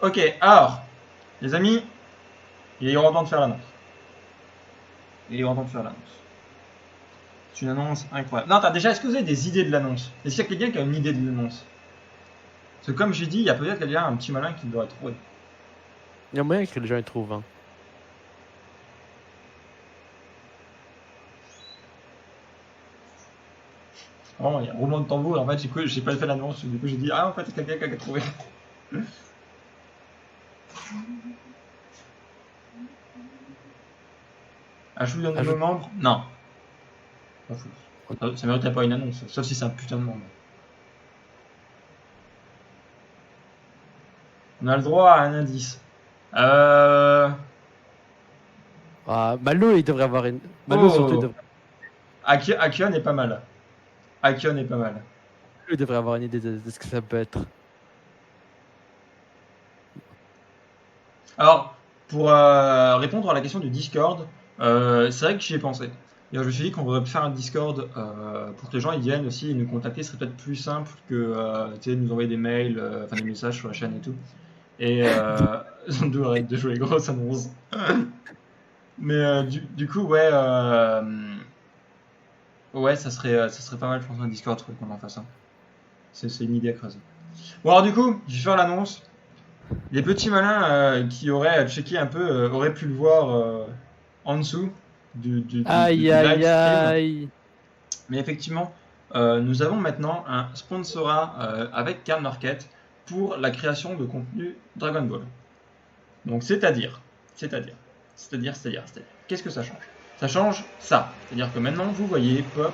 Ok, alors, les amis, il est grand temps de faire l'annonce. Il est grand temps de faire l'annonce. C'est une annonce incroyable. Non, déjà, est-ce que vous avez des idées de l'annonce? Est-ce qu'il y a quelqu'un qui a une idée de l'annonce? Parce que comme j'ai dit, il y a peut-être quelqu'un, un petit malin qui devrait trouver. Il y a moyen que les gens y trouvent. Hein. Vraiment, il y a un roulement de tambour, et en fait, j'ai pas fait l'annonce, du coup, j'ai dit, ah, en fait, il y a quelqu'un qui a trouvé. Ajoute un nouveau Ajoute. membre? Non, pas fou. on- Ça mériterait pas une annonce, sauf si c'est un putain de membre. On a le droit à un indice. Euh... Ah, Malo, il devrait avoir une. Malo, surtout, Oh, Akion est pas mal. Akion est pas mal. il devrait avoir une idée de ce que ça peut être. Alors, pour répondre à la question du Discord, c'est vrai que j'y ai pensé. Et je me suis dit qu'on pourrait faire un Discord pour que les gens ils viennent aussi et nous contacter. Ce serait peut-être plus simple que nous envoyer des mails, enfin des messages sur la chaîne et tout. Et d'où arrête de jouer grosse annonce. Mais du coup, ouais, ouais, ça serait pas mal, je pense, un Discord qu'on en fasse un. C'est une idée à creuser. Bon, alors du coup, je vais faire l'annonce. Les petits malins qui auraient checké un peu auraient pu le voir en dessous Aïe, du live aïe, stream. aïe. Mais effectivement, nous avons maintenant un sponsorat avec Card Market pour la création de contenu Dragon Ball. Donc c'est-à-dire, c'est-à-dire, qu'est-ce que ça change? Ça change ça. C'est-à-dire que maintenant, vous voyez pop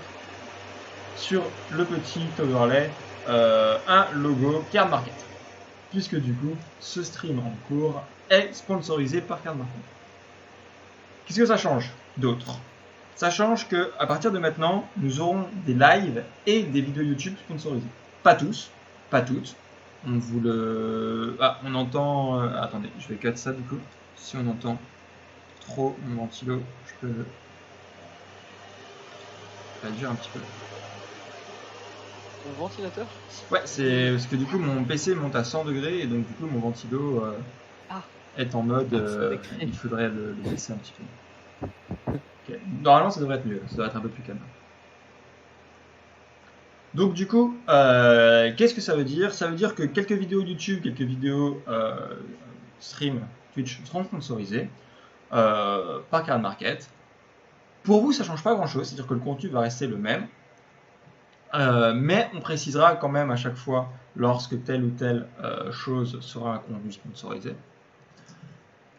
sur le petit overlay un logo Card Market. Puisque du coup, ce stream en cours est sponsorisé par Card Market. Qu'est-ce que ça change d'autre? Ça change que à partir de maintenant, nous aurons des lives et des vidéos YouTube sponsorisées. Pas tous, pas toutes. On vous le. Ah, on entend. Attendez, je vais cut ça du coup. Si on entend trop mon ventilo, je peux le réduire un petit peu. Mon ventilateur? Ouais, c'est parce que du coup mon PC monte à 100 degrés et donc du coup mon ventilo Ah, est en mode. Ah, c'est décret. Il faudrait le baisser un petit peu. Okay. Normalement, ça devrait être mieux. Ça devrait être un peu plus calme. Donc, du coup, qu'est-ce que ça veut dire? Ça veut dire que quelques vidéos YouTube, quelques vidéos stream Twitch seront sponsorisées par Card Market. Pour vous, ça ne change pas grand-chose, c'est-à-dire que le contenu va rester le même. Mais on précisera quand même à chaque fois lorsque telle ou telle chose sera un contenu sponsorisé.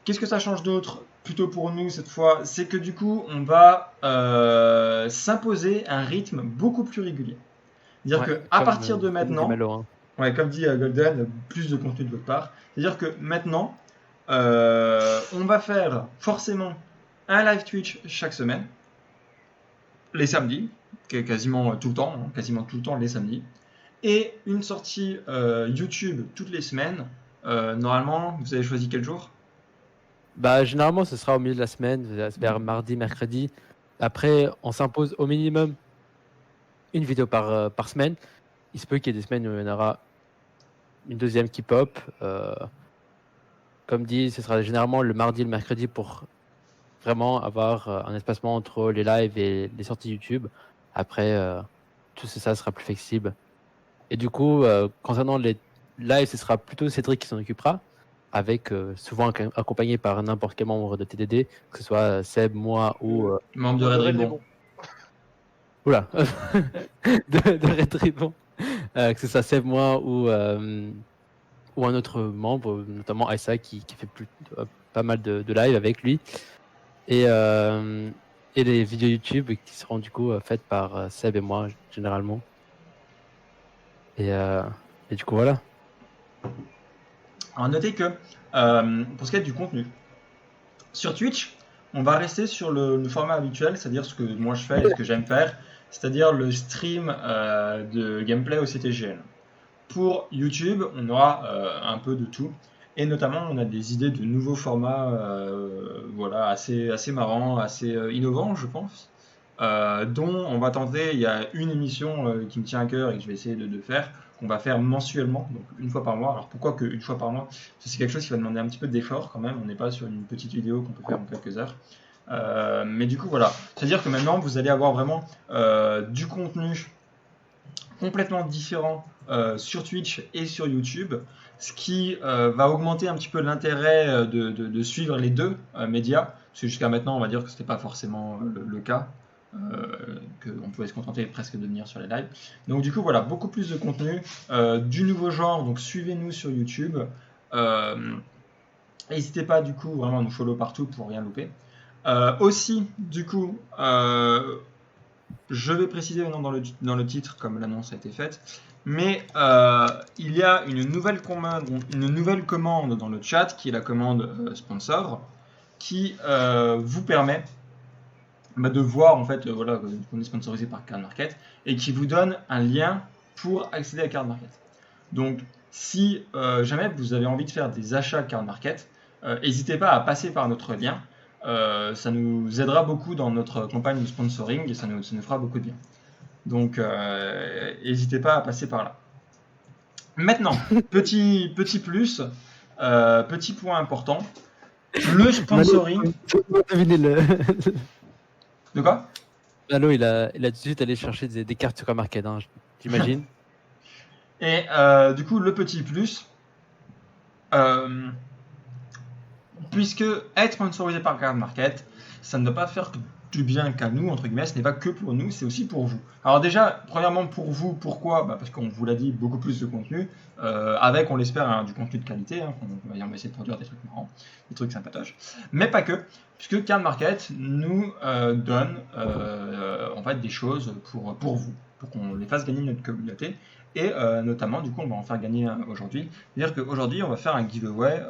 Qu'est-ce que ça change d'autre? Plutôt pour nous cette fois, c'est que du coup, on va s'imposer un rythme beaucoup plus régulier. C'est-à-dire Ouais, qu'à partir de comme dit maintenant, Malo. Hein. ouais, comme dit Golden, plus de contenu de votre part. C'est-à-dire que maintenant, on va faire forcément un live Twitch chaque semaine, les samedis, quasiment tout le temps, hein, quasiment tout le temps les samedis, et une sortie YouTube toutes les semaines. Normalement, vous avez choisi quel jour? Bah, généralement, ce sera au milieu de la semaine, vers mardi, mercredi. Après, on s'impose au minimum une vidéo par semaine. Il se peut qu'il y ait des semaines où il y en aura une deuxième qui pop. Comme dit, ce sera généralement le mardi et le mercredi pour vraiment avoir un espacement entre les lives et les sorties YouTube. Après, tout ça sera plus flexible. Et du coup, concernant les lives, ce sera plutôt Cédric qui s'en occupera, avec souvent accompagné par n'importe quel membre de TDD, que ce soit Seb, moi ou... Membre de moi de Red Red Ribbon. Ribbon. Oula de Red Ribbon. Que ce soit Seb, moi ou un autre membre, notamment Aïssa, qui fait pas mal de live avec lui. Et, et les vidéos YouTube qui seront du coup faites par Seb et moi, généralement. Et, euh, et du coup, voilà. Alors notez que pour ce qui est du contenu, sur Twitch, on va rester sur le format habituel, c'est-à-dire ce que moi je fais et ce que j'aime faire, c'est-à-dire le stream de gameplay au CTGL. Pour YouTube, on aura un peu de tout, et notamment on a des idées de nouveaux formats, voilà, assez marrants, assez innovants, je pense, dont on va tenter. Il y a une émission qui me tient à cœur et que je vais essayer de faire, qu'on va faire mensuellement, donc une fois par mois. Alors pourquoi qu'une fois par mois? Parce que c'est quelque chose qui va demander un petit peu d'effort quand même. On n'est pas sur une petite vidéo qu'on peut faire en quelques heures. Mais du coup, voilà. C'est-à-dire que maintenant, vous allez avoir vraiment du contenu complètement différent sur Twitch et sur YouTube, ce qui va augmenter un petit peu l'intérêt de suivre les deux médias, parce que jusqu'à maintenant, on va dire que ce n'était pas forcément le cas, qu'on pouvait se contenter presque de venir sur les lives. Donc du coup, voilà, beaucoup plus de contenu, du nouveau genre, donc suivez-nous sur YouTube. N'hésitez pas du coup vraiment à nous follow partout pour rien louper. Aussi, du coup, je vais préciser maintenant dans le titre, comme l'annonce a été faite, mais il y a une nouvelle commande dans le chat, qui est la commande sponsor, qui vous permet de voir en fait voilà, qu'on est sponsorisé par Card Market, et qui vous donne un lien pour accéder à Card Market. Donc si jamais vous avez envie de faire des achats Card Market, n'hésitez pas à passer par notre lien. Ça nous aidera beaucoup dans notre campagne de sponsoring et ça nous fera beaucoup de bien. Donc, n'hésitez pas à passer par là. Maintenant, petit plus, petit point important, le sponsoring. De quoi? Malo, il a tout de suite allé chercher des cartes sur Market, hein, j'imagine. Et du coup, le petit plus, puisque être sponsorisé par Card Market, ça ne doit pas faire du bien qu'à nous, entre guillemets, ce n'est pas que pour nous, c'est aussi pour vous. Alors déjà, premièrement pour vous, pourquoi? Parce qu'on vous l'a dit, beaucoup plus de contenu, avec, on l'espère, du contenu de qualité, on va essayer de produire des trucs marrants, des trucs sympatoches, mais pas que, puisque Card Market nous donne en fait des choses pour vous, pour qu'on les fasse gagner notre communauté, et notamment, du coup, on va en faire gagner aujourd'hui. C'est-à-dire qu'aujourd'hui, on va faire un giveaway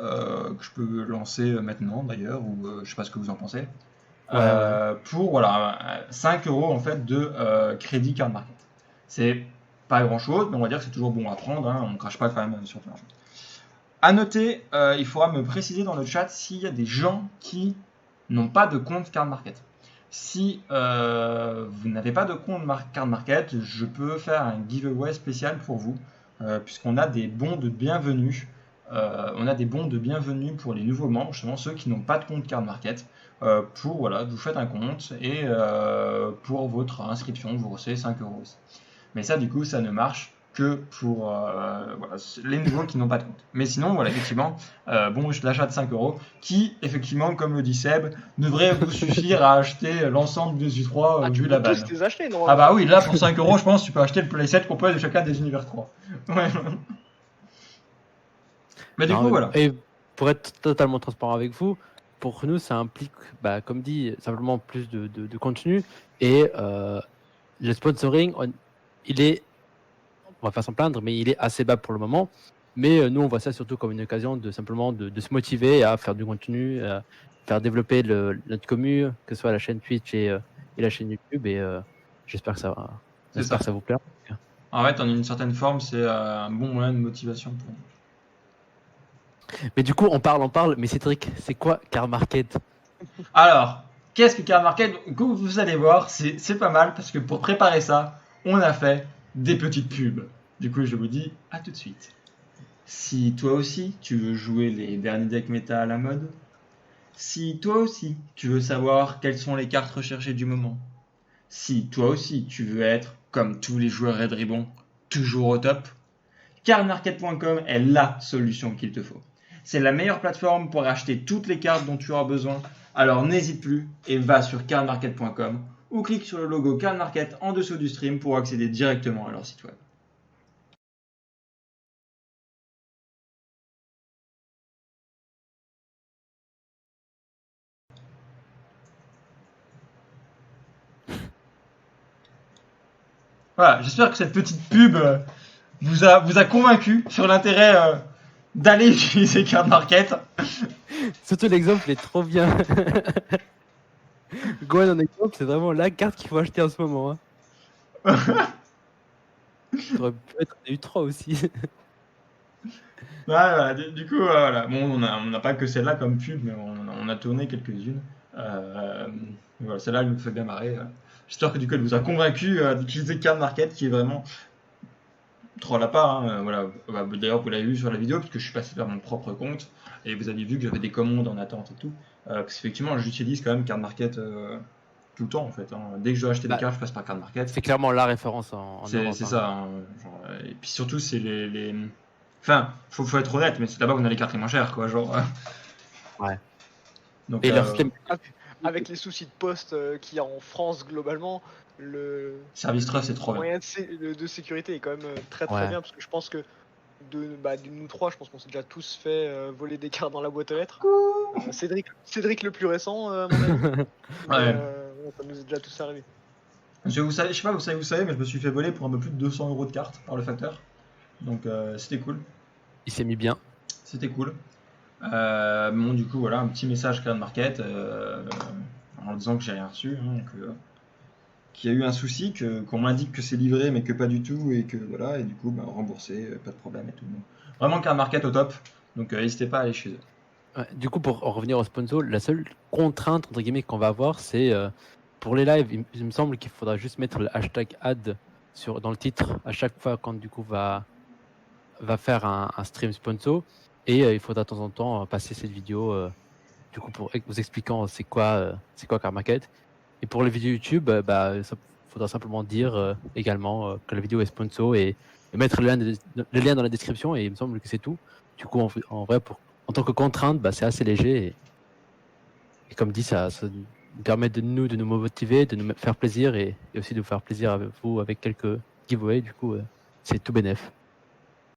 que je peux lancer maintenant, d'ailleurs, ou je sais pas ce que vous en pensez. Pour voilà, 5 € en fait de crédit Card Market. C'est pas grand chose, mais on va dire que c'est toujours bon à prendre, on ne crache pas quand même sur l'argent. À noter, il faudra me préciser dans le chat s'il y a des gens qui n'ont pas de compte Card Market. Si vous n'avez pas de compte Card Market, je peux faire un giveaway spécial pour vous, puisqu'on a des bons de bienvenue. On a des bons de bienvenue pour les nouveaux membres, justement ceux qui n'ont pas de compte Card Market. Pour voilà, vous faites un compte et pour votre inscription, vous recevez 5 € aussi. Mais ça, du coup, ça ne marche que pour voilà, les nouveaux qui n'ont pas de compte. Mais sinon, voilà, effectivement, l'achat de 5 € qui, effectivement, comme le dit Seb, devrait vous suffire à acheter l'ensemble des U3 vu la banne. Tu peux tous les acheter, non? Ah bah oui, là, pour 5 € je pense, tu peux acheter le playset complet de chacun des univers 3. Ouais. Mais du coup, voilà. Et pour être totalement transparent avec vous, pour nous, ça implique, comme dit, simplement plus de contenu. Et le sponsoring, on va pas s'en plaindre, mais il est assez bas pour le moment. Mais nous, on voit ça surtout comme une occasion de simplement de se motiver à faire du contenu, à faire développer notre commu, que ce soit la chaîne Twitch et la chaîne YouTube. Et j'espère que ça vous plaira. En fait, en une certaine forme, c'est un bon moyen de motivation pour nous. Mais du coup, on parle, mais Cédric, c'est quoi Card Market? Alors, qu'est-ce que Card Market? Vous allez voir, c'est pas mal parce que pour préparer ça, on a fait des petites pubs. Du coup, je vous dis à tout de suite. Si toi aussi, tu veux jouer les derniers decks méta à la mode, si toi aussi, tu veux savoir quelles sont les cartes recherchées du moment, si toi aussi, tu veux être, comme tous les joueurs Red Ribbon, toujours au top, cardmarket.com est la solution qu'il te faut. C'est la meilleure plateforme pour acheter toutes les cartes dont tu auras besoin. Alors n'hésite plus et va sur cardmarket.com ou clique sur le logo Card Market en dessous du stream pour accéder directement à leur site web. Voilà, j'espère que cette petite pub vous a convaincu sur l'intérêt d'aller utiliser Card Market. Surtout l'exemple est trop bien. Gohan en exemple, c'est vraiment la carte qu'il faut acheter en ce moment. Ça aurait pu être des U3 aussi. Voilà, du coup, voilà. Bon, on n'a pas que celle-là comme pub, mais on a tourné quelques-unes. Voilà, celle-là, elle nous fait bien marrer. J'espère que du coup, elle vous a convaincu d'utiliser Card Market, qui est vraiment troll à part, hein, voilà. Bah, d'ailleurs, vous l'avez vu sur la vidéo, parce que je suis passé vers mon propre compte, et vous avez vu que j'avais des commandes en attente et tout. Parce qu'effectivement, j'utilise quand même Card Market tout le temps, en fait, hein. Dès que je dois acheter des Bah, cartes, je passe par Card Market. c'est clairement la référence en Europe. C'est Hein. ça, hein, genre, et puis surtout, c'est Enfin, faut être honnête, mais c'est là-bas qu'on a les cartes les moins chères, quoi, genre. Ouais. Donc, Et leur système. Avec les soucis de poste qu'il y a en France globalement, le Service Trust, c'est trop bien. moyen de sécurité est quand même très Ouais. bien, parce que je pense que de nous trois, je pense qu'on s'est déjà tous fait voler des cartes dans la boîte aux lettres. Cédric le plus récent, à mon avis. Ouais. Ça nous est déjà tous arrivé. Je sais pas, vous savez, mais je me suis fait voler pour un peu plus de 200 € de cartes par le facteur. Donc, c'était cool. Il s'est mis bien. C'était cool. Bon, du coup, voilà, un petit message Card Market en disant que j'ai rien reçu, hein, qu'il y a eu un souci, qu'on m'indique que c'est livré mais que pas du tout, et que voilà, et du coup, bah, remboursé, pas de problème et tout. Donc, vraiment Card Market au top, donc n'hésitez pas à aller chez eux. Ouais, du coup, pour en revenir au sponsor, la seule contrainte entre guillemets qu'on va avoir, c'est pour les lives. Il me semble qu'il faudra juste mettre le hashtag ad dans le titre à chaque fois quand du coup va faire un stream sponsor, et il faudra de temps en temps passer cette vidéo du coup pour vous expliquant c'est quoi Card Market. Et pour les vidéos YouTube, ça faudra simplement dire également que la vidéo est sponsor, et mettre le lien dans la description, et il me semble que c'est tout. Du coup, en vrai, en tant que contrainte, c'est assez léger, et comme dit, ça nous permet de nous motiver, de nous faire plaisir, et aussi de vous faire plaisir avec vous avec quelques giveaways. Du coup, c'est tout bénef.